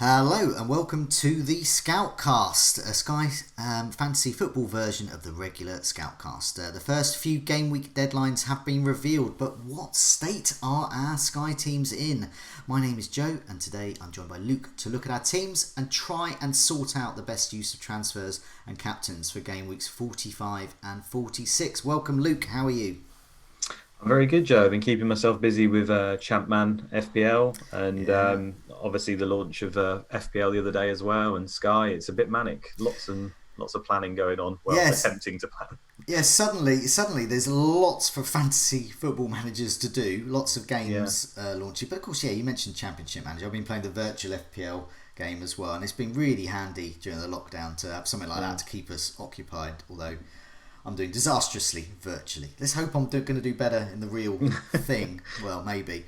Hello and welcome to the Scoutcast, a Sky fantasy football version of the regular Scoutcast. The first few game week deadlines have been revealed, but what state are our Sky teams in? My name is Joe and today I'm joined by Luke to look at our teams and try and sort out the best use of transfers and captains for game weeks 45 and 46. Welcome Luke, how are you? I'm very good, Joe. I've been keeping myself busy with Champman FPL and Yeah. obviously the launch of FPL the other day as well and Sky. It's a bit manic. Lots of planning going on. Well, Yes, attempting to plan. yes, suddenly there's lots for fantasy football managers to do, lots of Yeah. games launching. But of course, yeah, you mentioned Championship Manager. I've been playing the virtual FPL game as well, and it's been really handy during the lockdown to have something like that Mm. to keep us occupied. Although I'm doing disastrously virtually. Let's hope I'm going to do better in the real thing. Well, maybe.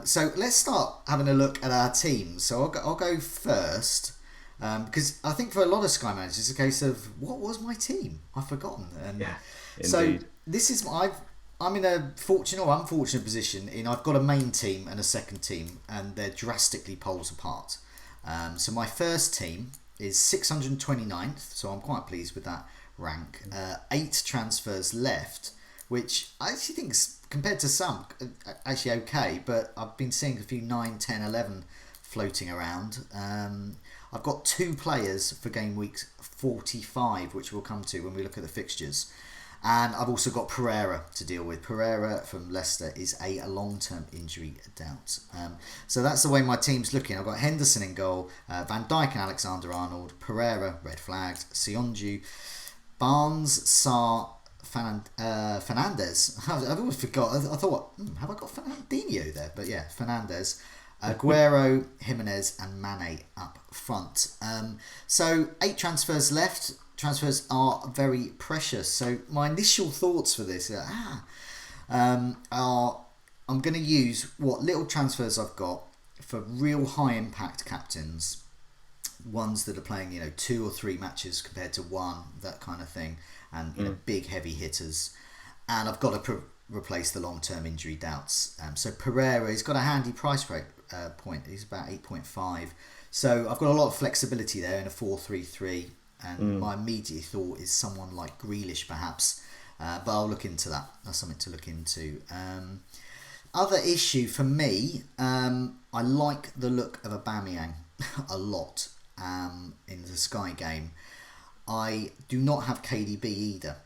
So let's start having a look at our teams. So I'll go first. Because I think for a lot of Sky managers, it's a case of what was my team? I've forgotten. And Yeah, so indeed. this is I'm in a fortunate or unfortunate position in I've got a main team and a second team, and they're drastically poles apart. So my first team is 629th, so I'm quite pleased with that rank. 8 transfers left, which I actually think is, compared to some, actually okay, but I've been seeing a few 9, 10, 11 floating around. I've got 2 players for game week 45, which we'll come to when we look at the fixtures. And I've also got Pereira to deal with. Pereira from Leicester is a long-term injury doubt. So that's the way my team's looking. I've got Henderson in goal, Van Dijk and Alexander-Arnold, Pereira, red flagged, Sionju, Barnes, Sarr, Fernandez. I've always forgot. I thought, have I got Fernandinho there? But yeah, Fernandez. Aguero, Jimenez, and Mane up front. So 8 transfers left. Transfers are very precious. So my initial thoughts for this are I'm going to use what little transfers I've got for real high impact captains, ones that are playing 2 or 3 matches compared to one, that kind of thing, and big heavy hitters. And I've got to replace the long term injury doubts. So Pereira, he's got a handy price rate point. He's about 8.5. So I've got a lot of flexibility there in a 4-3-3. And my immediate thought is someone like Grealish, perhaps. But I'll look into that. That's something to look into. Other issue for me, I like the look of Aubameyang a lot in the Sky game. I do not have KDB either.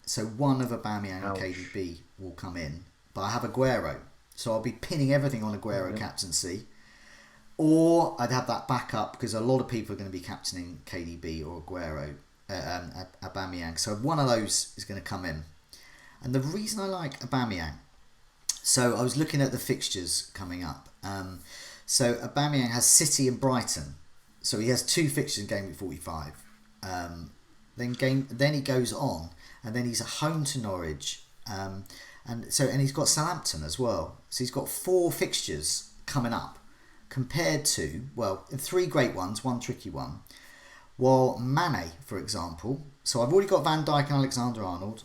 So one of Aubameyang and Ouch. KDB will come in. But I have Aguero. So I'll be pinning everything on Aguero Yeah. captaincy. Or I'd have that backup because a lot of people are going to be captaining KDB or Aguero, Aubameyang. So one of those is going to come in. And the reason I like Aubameyang, so I was looking at the fixtures coming up. So Aubameyang has City and Brighton. So he has 2 fixtures in game week 45. Then he goes on, and then he's at home to Norwich, and he's got Southampton as well. So he's got 4 fixtures coming up, compared to 3 great ones, 1 tricky one. While Mane, for example, so I've already got Van Dijk and Alexander Arnold.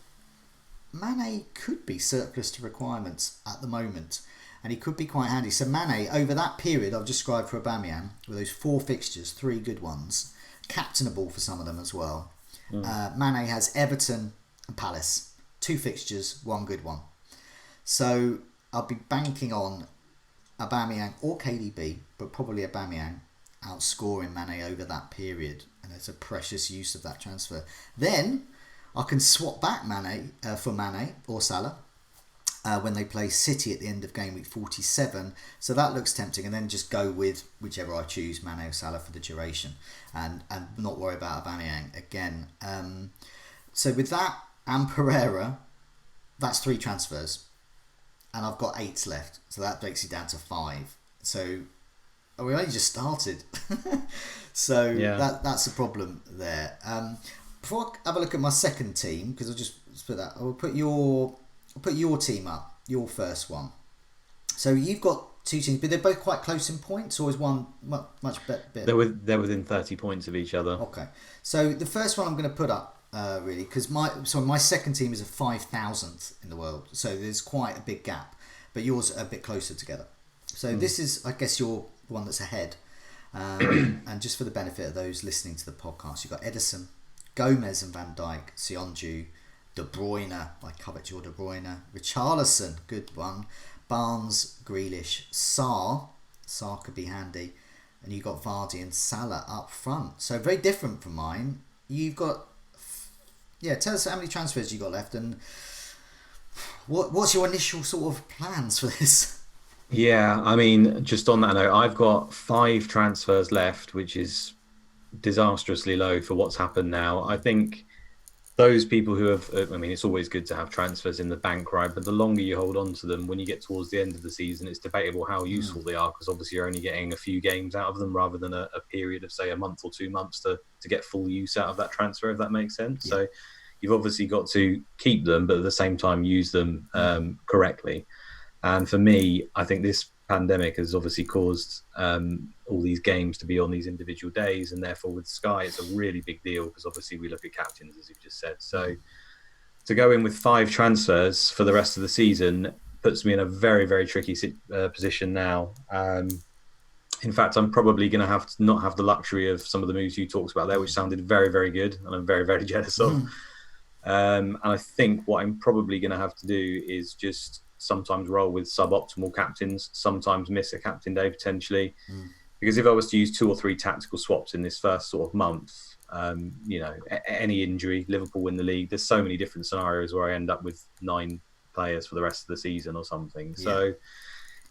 Mane could be surplus to requirements at the moment, and he could be quite handy. So Mane, over that period I've described for Aubameyang, with those 4 fixtures, 3 good ones, captainable for some of them as well. Mane has Everton and Palace, 2 fixtures, 1 good one. So I'll be banking on Aubameyang or KDB, but probably Aubameyang outscoring Mane over that period, and it's a precious use of that transfer. Then I can swap back Mane for Mane or Salah when they play City at the end of game week 47. So that looks tempting, and then just go with whichever I choose, Mane or Salah, for the duration, and not worry about Aubameyang again. So with that and Pereira, that's 3 transfers, and I've got 8 left, so that breaks it down to 5. So we only just started, so Yeah. that's the problem there. Before I have a look at my second team, because I'll just put that, I'll put your team up, your first one. So you've got 2 teams, but they're both quite close in points, or is one much better? They're within 30 points of each other. Okay, so the first one I'm going to put up really, because my second team is a 5,000th in the world, so there's quite a big gap, but yours are a bit closer together. So this is, I guess, your one that's ahead. And just for the benefit of those listening to the podcast, you've got Edison, Gomez and Van Dijk, Sionju, De Bruyne, I covet your De Bruyne, Richarlison, good one, Barnes, Grealish, Sarr could be handy, and you've got Vardy and Salah up front. So very different from mine. You've got, tell us how many transfers you got left, and what's your initial sort of plans for this? Yeah, I mean, just on that note, I've got 5 transfers left, which is disastrously low for what's happened now. I think those people who have, I mean, it's always good to have transfers in the bank, right? But the longer you hold on to them, when you get towards the end of the season, it's debatable how useful they are, because obviously you're only getting a few games out of them rather than a period of, say, a month or 2 months to get full use out of that transfer, if that makes sense. Yeah. So you've obviously got to keep them, but at the same time use them correctly. And for me, I think this pandemic has obviously caused all these games to be on these individual days, and therefore with Sky it's a really big deal, because obviously we look at captains, as you've just said. So to go in with 5 transfers for the rest of the season puts me in a very, very tricky position now. In fact, I'm probably going to have to not have the luxury of some of the moves you talked about there, which sounded very, very good, and I'm very, very jealous of. And I think what I'm probably going to have to do is just sometimes roll with suboptimal captains, sometimes miss a captain day potentially, because if I was to use 2 or 3 tactical swaps in this first sort of month, any injury, Liverpool win the league, there's so many different scenarios where I end up with 9 players for the rest of the season or something. So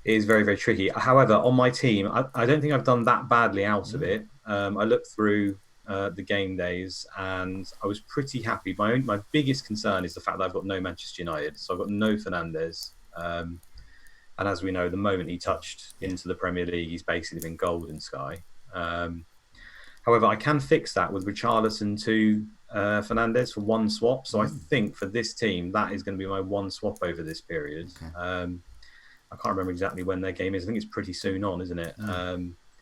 it is very, very tricky. However, on my team, I don't think I've done that badly out of it. I looked through the game days and I was pretty happy. My biggest concern is the fact that I've got no Manchester United, so I've got no Fernandes. And as we know, the moment he touched into the Premier League, he's basically been gold in Sky. However, I can fix that with Richarlison to Fernandes for 1 swap. So I think for this team, that is going to be my 1 swap over this period. Okay. I can't remember exactly when their game is. I think it's pretty soon on, isn't it?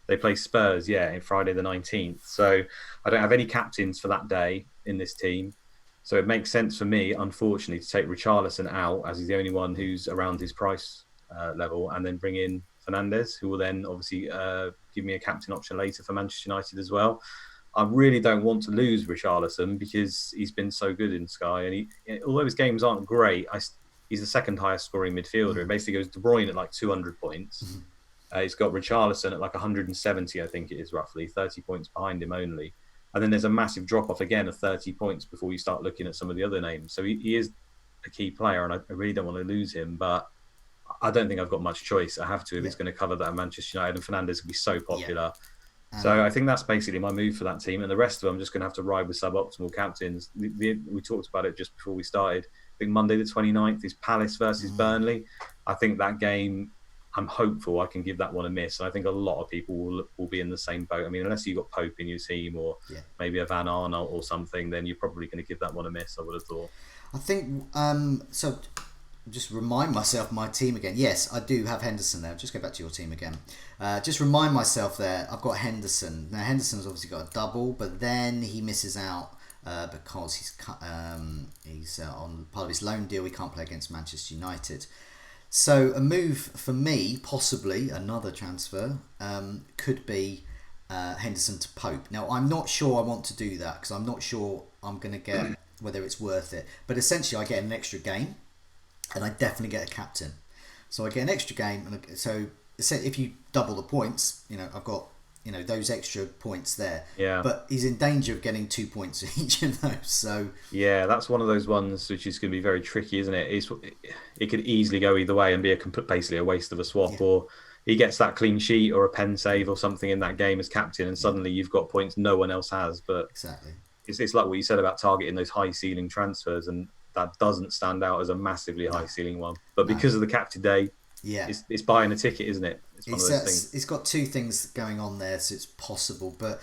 They play Spurs, Friday the 19th. So I don't have any captains for that day in this team. So it makes sense for me, unfortunately, to take Richarlison out, as he's the only one who's around his price level, and then bring in Fernandes, who will then obviously give me a captain option later for Manchester United as well. I really don't want to lose Richarlison because he's been so good in Sky. And although his games aren't great, he's the 2nd highest scoring midfielder. It basically goes De Bruyne at like 200 points. He's got Richarlison at like 170, I think it is roughly, 30 points behind him only. And then there's a massive drop-off again of 30 points before you start looking at some of the other names. So he is a key player, and I really don't want to lose him. But I don't think I've got much choice. I have to if it's going to cover that at Manchester United, and Fernandes can be so popular. So I think that's basically my move for that team. And the rest of them, I'm just going to have to ride with suboptimal captains. We talked about it just before we started. I think Monday the 29th is Palace versus Burnley. I think that game, I'm hopeful I can give that one a miss. And I think a lot of people will be in the same boat. I mean, unless you've got Pope in your team or maybe a Van Arnold or something, then you're probably going to give that one a miss, I would have thought. I think, so just remind myself my team again. Yes, I do have Henderson there. Just go back to your team again. Just remind myself there, I've got Henderson. Now, Henderson's obviously got a double, but then he misses out because he's on part of his loan deal. He can't play against Manchester United. So a move for me, possibly another transfer, could be Henderson to Pope. Now, I'm not sure I want to do that because I'm not sure I'm going to get whether it's worth it. But essentially, I get an extra game, and I definitely get a captain. So I get an extra game, and so if you double the points, I've got those extra points there. Yeah. But he's in danger of getting 2 points each of those. So yeah, that's one of those ones which is going to be very tricky, isn't it? It could easily go either way and be basically a waste of a swap, or he gets that clean sheet or a pen save or something in that game as captain, and suddenly you've got points no one else has. But exactly, it's like what you said about targeting those high ceiling transfers, and that doesn't stand out as a massively high ceiling one. But because of the captain day, it's buying a ticket, isn't it? It's one of those things. It's got 2 things going on there, so it's possible. But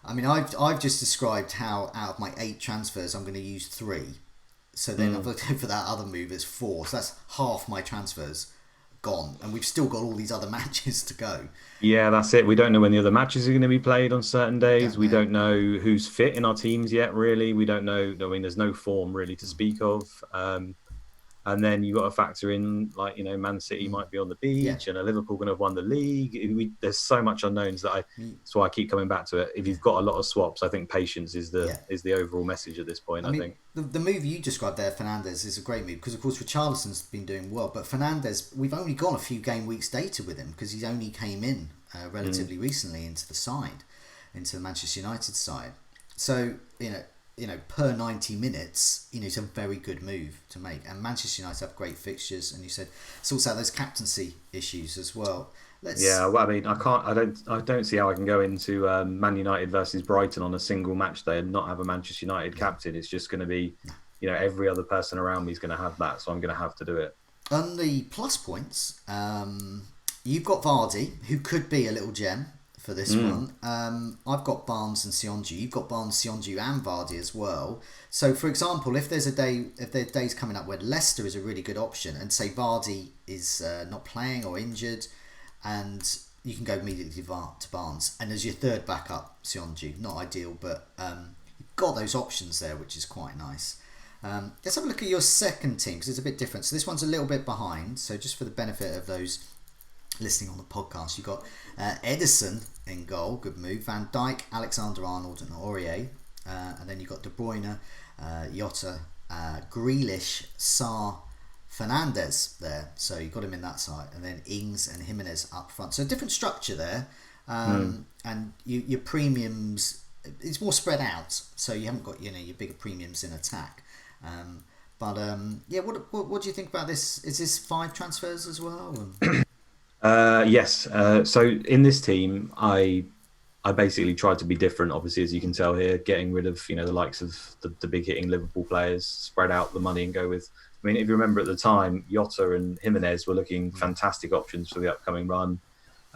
I mean, I've just described how out of my 8 transfers, I'm going to use 3. So then I've looked for that other move as 4. So that's half my transfers gone, and we've still got all these other matches to go. Yeah, that's it. We don't know when the other matches are going to be played on certain days. We don't know who's fit in our teams yet, really. We don't know. I mean, there's no form really to speak of. And then you got to factor in, like, Man City might be on the Yeah. beach, and are Liverpool going to have won the league? There's so much unknowns that's why I keep coming back to it. If you've got a lot of swaps, I think patience is the overall message at this point. I think the move you described there, Fernandes, is a great move because, of course, Richarlison's been doing well, but Fernandes, we've only got a few game weeks data with him because he only came in relatively recently into the side, into the Manchester United side. So per 90 minutes, it's a very good move to make. And Manchester United have great fixtures, and you said sorts out those captaincy issues as well. I don't see how I can go into Man United versus Brighton on a single match day and not have a Manchester United captain. It's just going to be, every other person around me is going to have that, so I'm going to have to do it. On the plus points, you've got Vardy, who could be a little gem for this one. I've got Barnes and Sionju. You've got Barnes, Sionju, and Vardy as well. So, for example, if there are days coming up where Leicester is a really good option, and say Vardy is not playing or injured, and you can go immediately to Barnes, and as your third backup, Sionju. Not ideal, but you've got those options there, which is quite nice. Let's have a look at your second team because it's a bit different. So this one's a little bit behind. So just for the benefit of those listening on the podcast, you've got Ederson in goal, good move. Van Dijk, Alexander-Arnold and Aurier. And then you've got De Bruyne, Jota, Grealish, Sarr, Fernandes there. So you've got him in that side. And then Ings and Jimenez up front. So a different structure there. And your premiums, it's more spread out. So you haven't got your bigger premiums in attack. What do you think about this? Is this 5 transfers as well? Yes. So in this team, I basically tried to be different, obviously, as you can tell here, getting rid of the likes of the big hitting Liverpool players, spread out the money and go with. I mean, if you remember at the time, Jota and Jimenez were looking fantastic options for the upcoming run.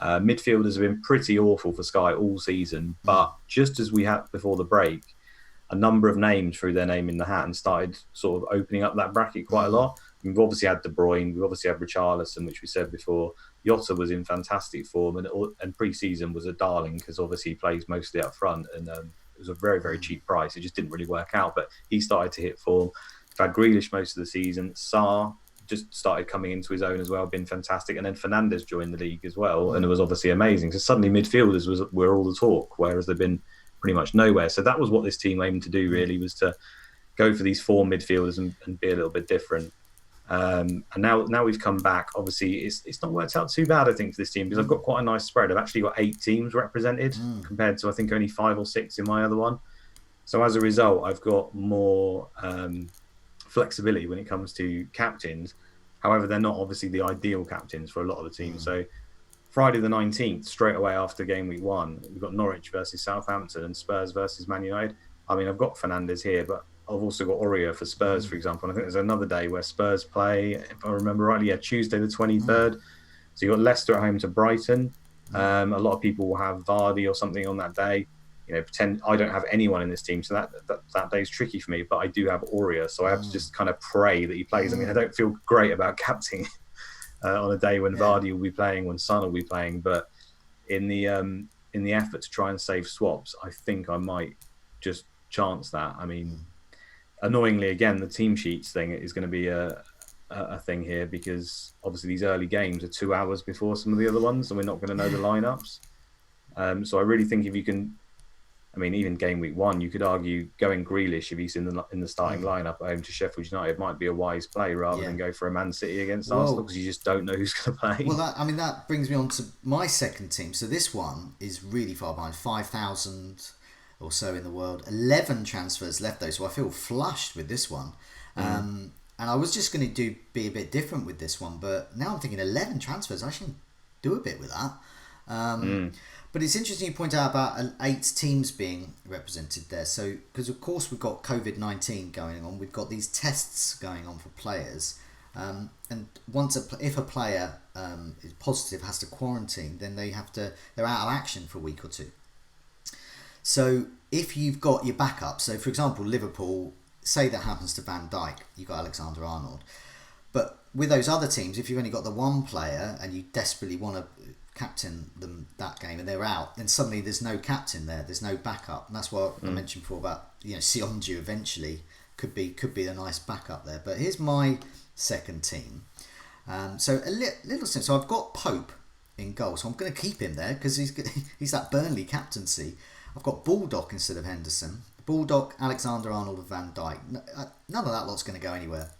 Midfielders have been pretty awful for Sky all season, but just as we had before the break, a number of names threw their name in the hat and started sort of opening up that bracket quite a lot. We've obviously had De Bruyne, we've obviously had Richarlison, which we said before. Jota was in fantastic form, and pre-season was a darling because obviously he plays mostly up front, and it was a very, very cheap price. It just didn't really work out, but he started to hit form. We've had Grealish most of the season. Sarr just started coming into his own as well, been fantastic. And then Fernandes joined the league as well, and it was obviously amazing. So suddenly midfielders were all the talk, whereas they've been pretty much nowhere. So that was what this team aimed to do, really, was to go for these 4 midfielders and be a little bit different. And now we've come back. Obviously, it's not worked out too bad, I think, for this team, because I've got quite a nice spread. I've actually got 8 teams represented compared to, I think, only 5 or 6 in my other one. So as a result, I've got more flexibility when it comes to captains. However, they're not obviously the ideal captains for a lot of the teams. So Friday the 19th, straight away after game week 1, we've got Norwich versus Southampton and Spurs versus Man United. I mean, I've got Fernandes here, but I've also got Aurier for Spurs, for example. And I think there's another day where Spurs play, if I remember rightly, Tuesday the 23rd. So you've got Leicester at home to Brighton. A lot of people will have Vardy or something on that day. Pretend I don't have anyone in this team, so that day's tricky for me. But I do have Aurier, so I have to just kind of pray that he plays. I mean, I don't feel great about captaining on a day when Vardy will be playing, when Son will be playing. But in the effort to try and save swaps, I think I might just chance that. I mean, annoyingly, again, the team sheets thing is going to be a thing here, because obviously these early games are 2 hours before some of the other ones, and we're not going to know the lineups. So I really think if you can, I mean, even game week 1, you could argue going Grealish, if he's in the starting lineup at home to Sheffield United, might be a wise play rather than go for a Man City against Arsenal, because you just don't know who's going to play. Well, that brings me on to my second team. So this one is really far behind, 5,000 or so in the world. 11 transfers left though, so I feel flushed with this one. And I was just going to be a bit different with this one, but now I'm thinking 11 transfers. I should do a bit with that. But it's interesting you point out about 8 teams being represented there. So, because of course we've got COVID-19 going on, we've got these tests going on for players, and if a player is positive, has to quarantine, then they're out of action for a week or 2. So if you've got your backup, so for example Liverpool, say that happens to Van Dijk, you've got Alexander-Arnold, but with those other teams, if you've only got the one player and you desperately want to captain them that game and they're out, then suddenly there's no captain there, there's no backup, and that's what I mentioned before about Sionju eventually could be a nice backup there. But here's my second team. So a little simple. So I've got Pope in goal, so I'm going to keep him there because he's that Burnley captaincy. I've got Baldock instead of Henderson. Baldock, Alexander-Arnold and Van Dijk. None of that lot's going to go anywhere.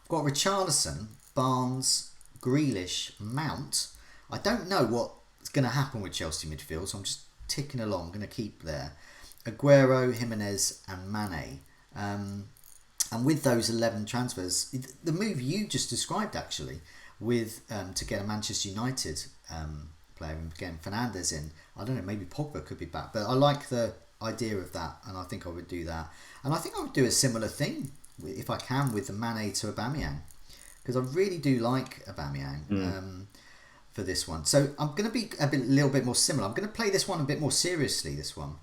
I've got Richarlison, Barnes, Grealish, Mount. I don't know what's going to happen with Chelsea midfield, so I'm just ticking along. I'm going to keep there. Aguero, Jimenez and Mane. And with those 11 transfers, the move you just described actually, with to get a Manchester United player and getting Fernandes in, I don't know, maybe Pogba could be back, but I like the idea of that, and I think I would do that. And I think I would do a similar thing if I can with the Mane to Aubameyang, because I really do like Aubameyang for this one. So I'm going to be a little bit more similar. I'm going to play this one a bit more seriously. This one.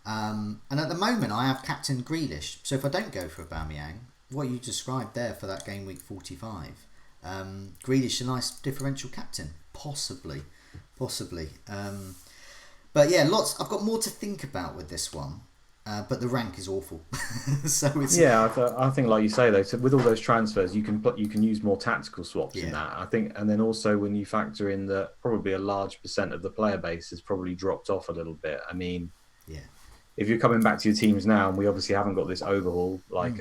And at the moment, I have captain Grealish. So if I don't go for Aubameyang, what you described there for that game week 45, Grealish a nice differential captain, possibly. But yeah, I've got more to think about with this one. But the rank is awful. So it's I think like you say though, so with all those transfers, you can use more tactical swaps in that. I think, and then also when you factor in that probably a large percent of the player base has probably dropped off a little bit. I mean, if you're coming back to your teams now, and we obviously haven't got this overhaul like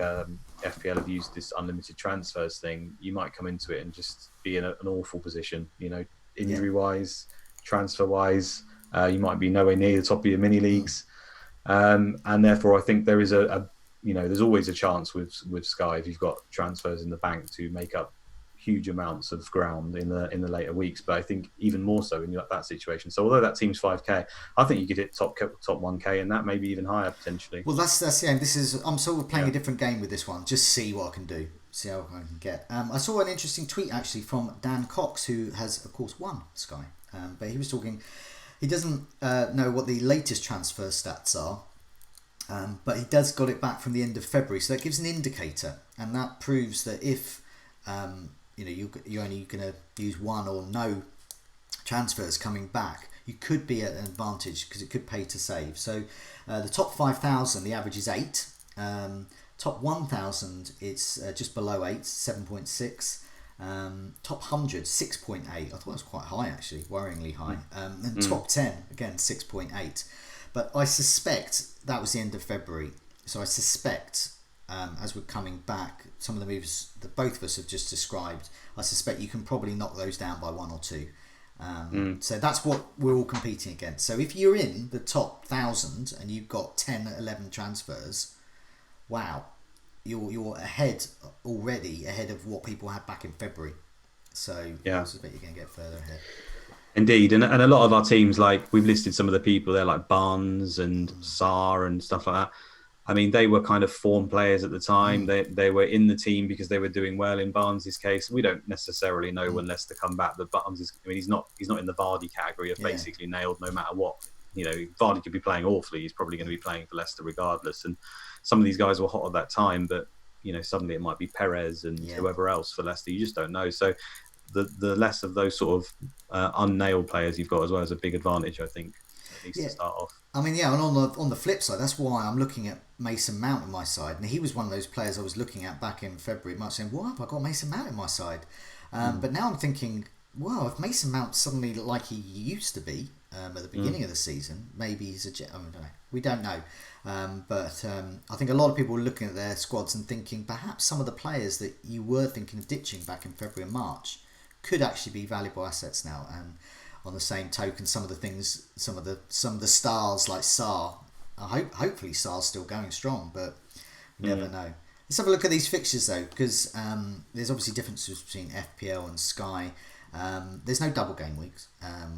FPL have used this unlimited transfers thing, you might come into it and just be in an awful position. You know, injury wise, transfer wise, you might be nowhere near the top of your mini leagues. And therefore, I think there is there's always a chance with Sky, if you've got transfers in the bank, to make up huge amounts of ground in the later weeks. But I think even more so in that situation. So although that team's 5k, I think you could hit top 1k and that maybe even higher potentially. Well, that's the end. I'm sort of playing a different game with this one. Just see what I can do. See how I can get. I saw an interesting tweet actually from Dan Cox, who has of course won Sky, but he was talking. He doesn't know what the latest transfer stats are, but he does got it back from the end of February, so that gives an indicator, and that proves that if you're only going to use one or no transfers coming back, you could be at an advantage because it could pay to save. So the top 5,000, the average is 8. Top 1,000, it's just below 8, 7.6. Top 100, 6.8. I thought that was quite high actually, worryingly high. And top 10, again 6.8. But I suspect that was the end of February. So I suspect as we're coming back, some of the moves that both of us have just described, I suspect you can probably knock those down by 1 or 2. So that's what we're all competing against. So if you're in the top 1,000 and you've got 10, 11 transfers, wow, you're ahead of what people had back in February. So I suspect you're going to get further ahead. Indeed, and a lot of our teams, like we've listed some of the people there, like Barnes and Sarr and stuff like that. I mean, they were kind of form players at the time. They were in the team because they were doing well. In Barnes' case, we don't necessarily know when Leicester come back. But Barnes is, he's not in the Vardy category of basically nailed no matter what. You know, Vardy could be playing awfully. He's probably going to be playing for Leicester regardless. And some of these guys were hot at that time, but suddenly it might be Perez and whoever else for Leicester. You just don't know. So the less of those sort of unnailed players you've got as well is a big advantage, I think, at least to start off. I mean, and on the flip side, that's why I'm looking at Mason Mount on my side, and he was one of those players I was looking at back in February, March, saying, "Why have I got Mason Mount on my side?" But now I'm thinking, well, if Mason Mount suddenly like he used to be at the beginning of the season, maybe he's I don't know. We don't know. But I think a lot of people are looking at their squads and thinking perhaps some of the players that you were thinking of ditching back in February and March could actually be valuable assets now. And on the same token, some of the stars like Sarr, hopefully Sarr's still going strong, but you never know. Let's have a look at these fixtures though, because there's obviously differences between FPL and Sky. There's no double game weeks.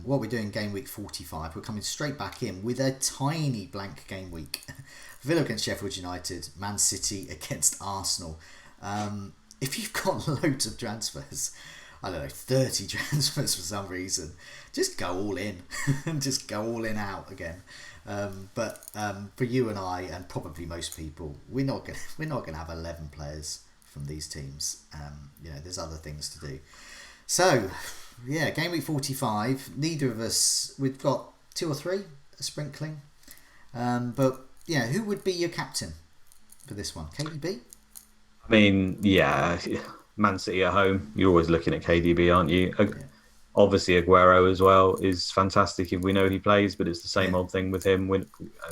What we're doing game week 45, we're coming straight back in with a tiny blank game week. Villa against Sheffield United, Man City against Arsenal. If you've got loads of transfers, I don't know, 30 transfers for some reason, just go all in and just go all in out again. But for you and I, and probably most people, we're not gonna have 11 players from these teams. There's other things to do. So, game week 45. Neither of us, we've got 2 or 3, a sprinkling. But who would be your captain for this one? KDB? I mean, Man City at home, you're always looking at KDB, aren't you? Yeah, Obviously, Aguero as well is fantastic if we know he plays, but it's the same yeah, old thing with him. We're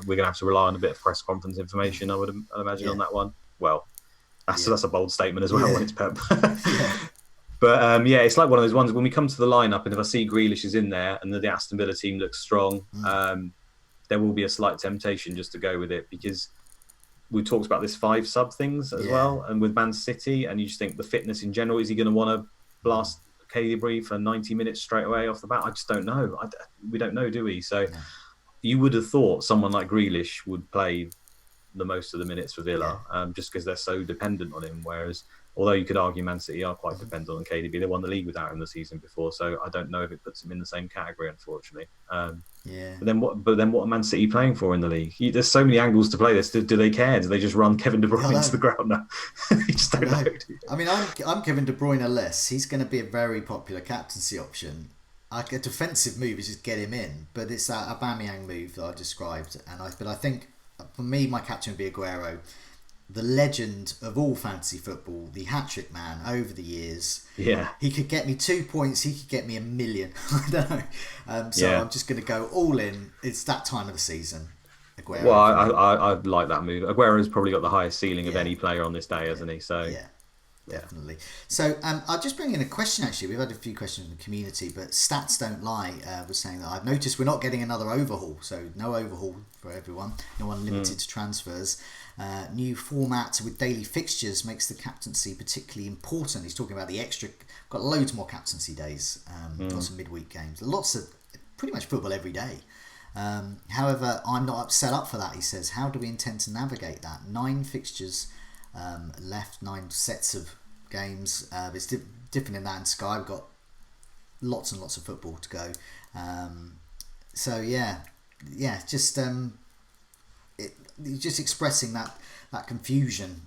going to have to rely on a bit of press conference information, I'd imagine, yeah, on that one. Well, yeah, that's a bold statement as well yeah, when it's Pep. yeah, But yeah, it's like one of those ones when we come to the lineup, and if I see Grealish is in there and the Aston Villa team looks strong, there will be a slight temptation just to go with it because we talked about this 5 sub things as yeah. well, and with Man City, and you just think the fitness in general, is he going to want to blast KDB for 90 minutes straight away off the bat? I just don't know. We don't know, do we? So No. you would have thought someone like Grealish would play the most of the minutes for Villa, Yeah. just because they're so dependent on him. Whereas, although you could argue Man City are quite dependent on KDB, they won the league without him the season before, so I don't know if it puts him in the same category, unfortunately. Yeah. But then what are Man City playing for in the league? There's so many angles to play this. Do they care? Do they just run Kevin De Bruyne into the ground now? You just don't know. I mean, I'm Kevin De Bruyne less. He's going to be a very popular captaincy option. Like a defensive move is just get him in, but it's that Aubameyang move that I described. But I think for me, my captain would be Aguero, the legend of all fantasy football, the hat-trick man over the years. Yeah. He could get me 2 points. He could get me 1 million. I don't know. I'm just going to go all in. It's that time of the season. Aguero. Well, I like that move. Aguero's probably got the highest ceiling of any player on this day, hasn't he? So yeah. Definitely. So I'll just bring in a question, actually. We've had a few questions in the community, but Stats Don't Lie was saying that I've noticed we're not getting another overhaul. So no overhaul for everyone. No unlimited transfers. New format with daily fixtures makes the captaincy particularly important. He's talking about the extra... Got loads more captaincy days. Lots of midweek games. Lots of... Pretty much football every day. However, I'm not set up for that, he says. How do we intend to navigate that? 9 fixtures left, 9 sets of games. It's different in that in Sky. We've got lots and lots of football to go. Just expressing that confusion,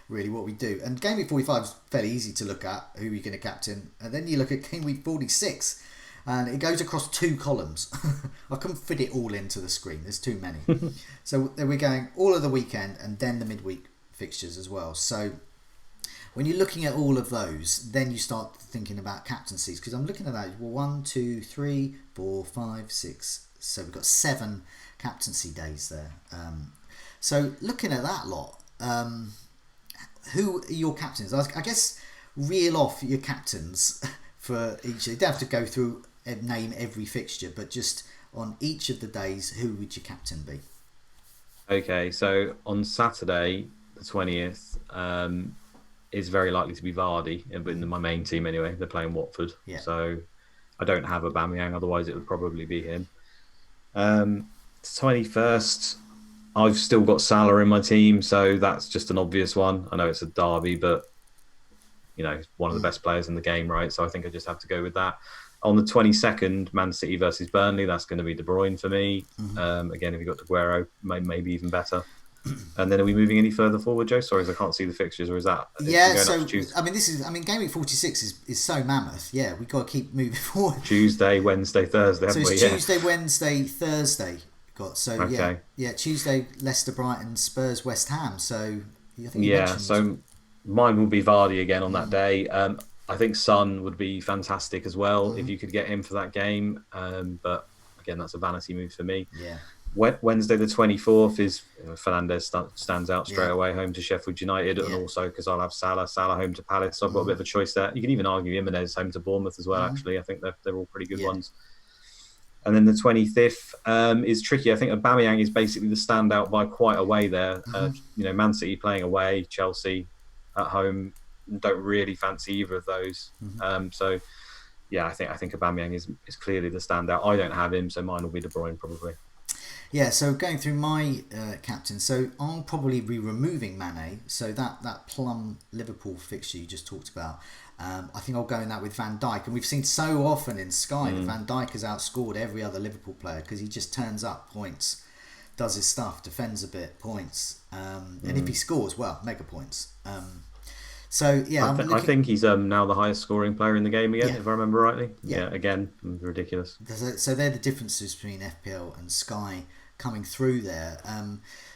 really, what we do. And Game Week 45 is fairly easy to look at, who you're going to captain. And then you look at Game Week 46, and it goes across 2 columns. I couldn't fit it all into the screen. There's too many. So we're going all of the weekend and then the midweek fixtures as well. So when you're looking at all of those, then you start thinking about captaincies, because I'm looking at that. Well, 1, 2, 3, 4, 5, 6. So we've got 7 captaincy days there. So looking at that lot, who are your captains? I guess reel off your captains for each. You don't have to go through and name every fixture, but just on each of the days, who would your captain be? Okay, so on Saturday, the 20th, is very likely to be Vardy in my main team anyway. They're playing Watford. Yeah. So I don't have Aubameyang, otherwise it would probably be him. 21st, I've still got Salah in my team, so that's just an obvious one. I know it's a derby, but one of the best players in the game, right? So I think I just have to go with that. On the 22nd, Man City versus Burnley, that's going to be De Bruyne for me. Again, if you've got Aguero, maybe even better. And then are we moving any further forward, Joe? Sorry, I can't see the fixtures, or is that... Yeah, so, Game Week 46 is so mammoth. Yeah, we've got to keep moving forward. Tuesday, Wednesday, Thursday, haven't we? So it's Tuesday, Wednesday, Thursday. Okay. Tuesday, Leicester, Brighton, Spurs, West Ham. So I think so mine will be Vardy again on that day. I think Son would be fantastic as well if you could get him for that game. But again, that's a vanity move for me. Yeah. Wednesday the 24th is Fernandes stands out straight away, home to Sheffield United, and also because I'll have Salah home to Palace, so I've got a bit of a choice there. You can even argue Jimenez home to Bournemouth as well. Actually, I think they're all pretty good ones. And then the 25th is tricky. I think Aubameyang is basically the standout by quite a way there. Man City playing away, Chelsea at home. Don't really fancy either of those. I think Aubameyang is clearly the standout. I don't have him, so mine will be De Bruyne probably. Yeah, so going through my captain, so I'll probably be removing Mane. So that plum Liverpool fixture you just talked about, I think I'll go in that with Van Dijk. And we've seen so often in Sky that Van Dijk has outscored every other Liverpool player because he just turns up, points, does his stuff, defends a bit, points. And if he scores, well, mega points. I think he's now the highest scoring player in the game again, if I remember rightly. Yeah, again, ridiculous. So they're the differences between FPL and Sky coming through there.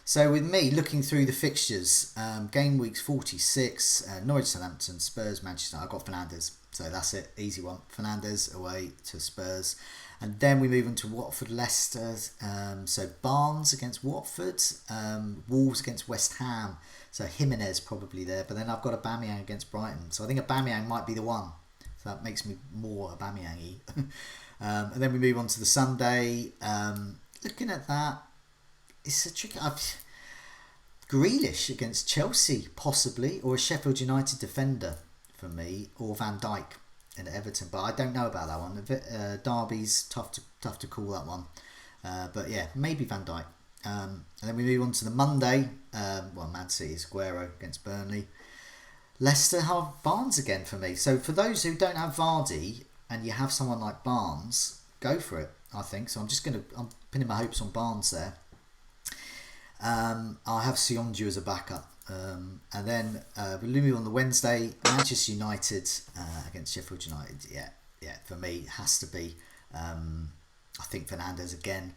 So with me looking through the fixtures, game weeks 46, Norwich, Southampton, Spurs, Manchester. I've got Fernandes, so that's it, easy one. Fernandes away to Spurs, and then we move on to Watford, Leicester. So Barnes against Watford, Wolves against West Ham. So Jimenez probably there, but then I've got Aubameyang against Brighton. So I think Aubameyang might be the one. So that makes me more Aubameyang-y. And then we move on to the Sunday. Looking at that, it's a tricky. Grealish against Chelsea, possibly, or a Sheffield United defender for me, or Van Dijk in Everton. But I don't know about that one. Derby's tough to call that one. But yeah, maybe Van Dijk. And then we move on to the Monday. Man City's Aguero against Burnley. Leicester have Barnes again for me. So for those who don't have Vardy and you have someone like Barnes, go for it, I think. So I'm pinning my hopes on Barnes there. I'll have Sionju as a backup. And then we'll move on the Wednesday. Manchester United against Sheffield United. Yeah, for me, it has to be. I think Fernandes again.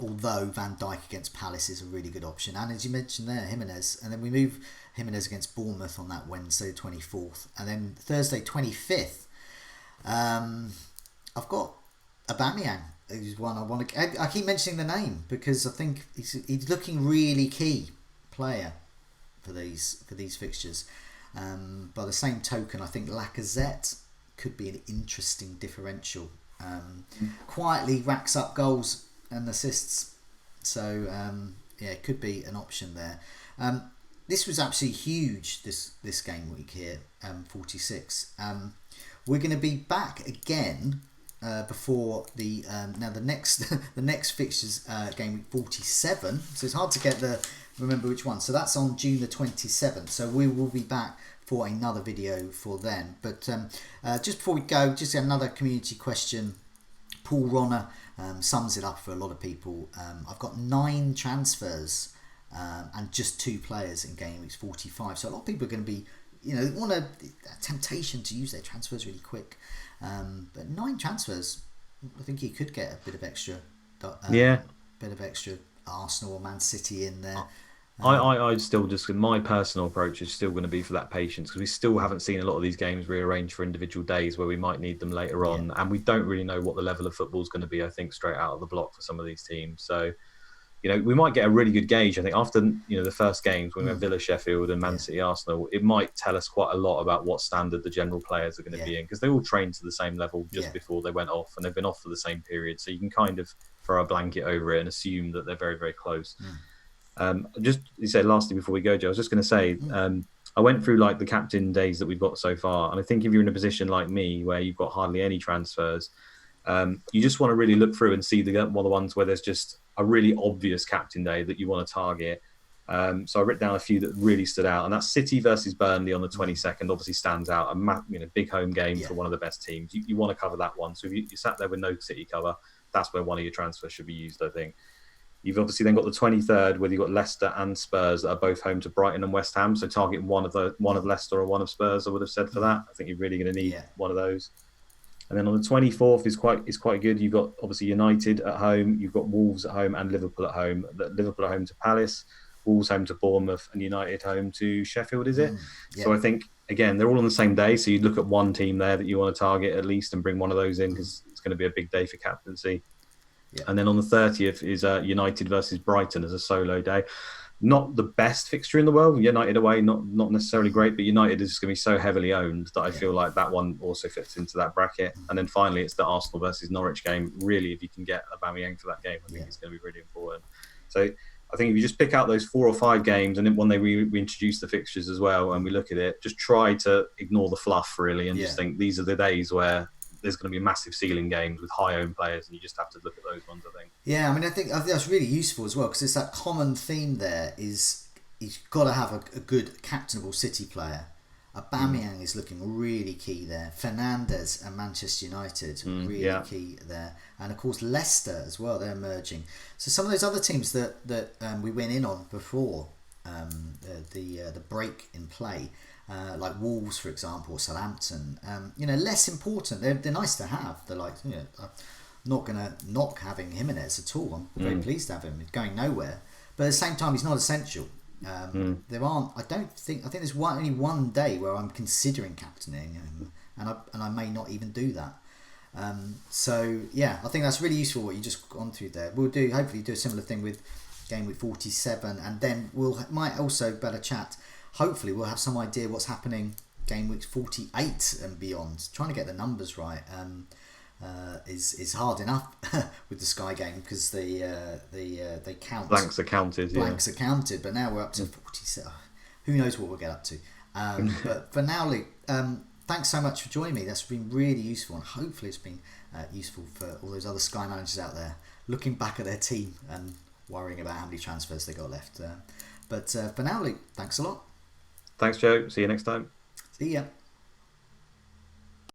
Although Van Dijk against Palace is a really good option. And as you mentioned there, Jimenez. And then we move Jimenez against Bournemouth on that Wednesday, 24th. And then Thursday, 25th. I've got Aubameyang. Is one I want to. I keep mentioning the name because I think he's looking really key player for these fixtures. By the same token, I think Lacazette could be an interesting differential. Quietly racks up goals and assists, so it could be an option there. This was absolutely huge. This game week here, 46. We're going to be back again. Before the next fixtures game week 47, so it's hard to remember which one. So that's on June the 27th. So we will be back for another video for then. But just before we go, just another community question. Paul Ronner sums it up for a lot of people. I've got 9 transfers and just 2 players in game weeks 45. So a lot of people are going to be, want a temptation to use their transfers really quick. But 9 transfers, I think he could get a bit of extra. Bit of extra Arsenal or Man City in there. I'd still just, my personal approach is still going to be for that patience, because we still haven't seen a lot of these games rearranged for individual days where we might need them later on, and we don't really know what the level of football is going to be. I think straight out of the block for some of these teams. So, we might get a really good gauge. I think after the first games when we have Villa, Sheffield, and Man City, Arsenal, it might tell us quite a lot about what standard the general players are going to be in, because they all trained to the same level just before they went off, and they've been off for the same period. So you can kind of throw a blanket over it and assume that they're very, very close. Just you said lastly before we go, Joe, I was just going to say I went through the captain days that we've got so far, and I think if you're in a position like me where you've got hardly any transfers, you just want to really look through and see the ones where there's just a really obvious captain day that you want to target. So I wrote down a few that really stood out, and that's City versus Burnley on the 22nd. Obviously stands out, a big home game for one of the best teams. You want to cover that one. So if you sat there with no City cover, that's where one of your transfers should be used, I think. You've obviously then got the 23rd, where you've got Leicester and Spurs that are both home to Brighton and West Ham. So target one of Leicester or one of Spurs, I would have said for that. I think you're really going to need one of those. And then on the 24th is quite good. You've got obviously United at home, you've got Wolves at home and Liverpool at home. Liverpool at home to Palace, Wolves home to Bournemouth, and United home to Sheffield, is it? So I think, again, they're all on the same day. So you look at one team there that you want to target at least and bring one of those in, because it's going to be a big day for captaincy. And then on the 30th is United versus Brighton as a solo day. Not the best fixture in the world. United away, not necessarily great, but United is just going to be so heavily owned that I feel like that one also fits into that bracket. And then finally, it's the Arsenal versus Norwich game. Really, if you can get Aubameyang for that game, I think it's going to be really important. So I think if you just pick out those 4 or 5 games, and then when they reintroduce the fixtures as well, and we look at it, just try to ignore the fluff, really, and just think these are the days where there's going to be massive ceiling games with high owned players, and you just have to look at those ones, I think. Yeah, I think that's really useful as well, because it's that common theme there is you've got to have a good captainable City player. Aubameyang is looking really key there. Fernandes and Manchester United really key there, and of course Leicester as well. They're emerging. So some of those other teams that we went in on before the break in play. Like Wolves, for example, or Southampton, less important. They're nice to have. They're like, not going to knock having Jimenez at all. I'm very pleased to have him. He's going nowhere. But at the same time, he's not essential. There aren't. I think there's only one day where I'm considering captaining him, and I may not even do that. So yeah, I think that's really useful what you just gone through there. We'll hopefully do a similar thing with game week 47, and then might also better chat. Hopefully we'll have some idea what's happening game week 48 and beyond. Trying to get the numbers right is hard enough with the Sky game because they count blanks are counted. Blanks are counted, but now we're up to 47. Who knows what we'll get up to? But for now, Luke, thanks so much for joining me. That's been really useful, and hopefully it's been useful for all those other Sky managers out there looking back at their team and worrying about how many transfers they got left. But for now, Luke, thanks a lot. Thanks, Joe. See you next time. See ya.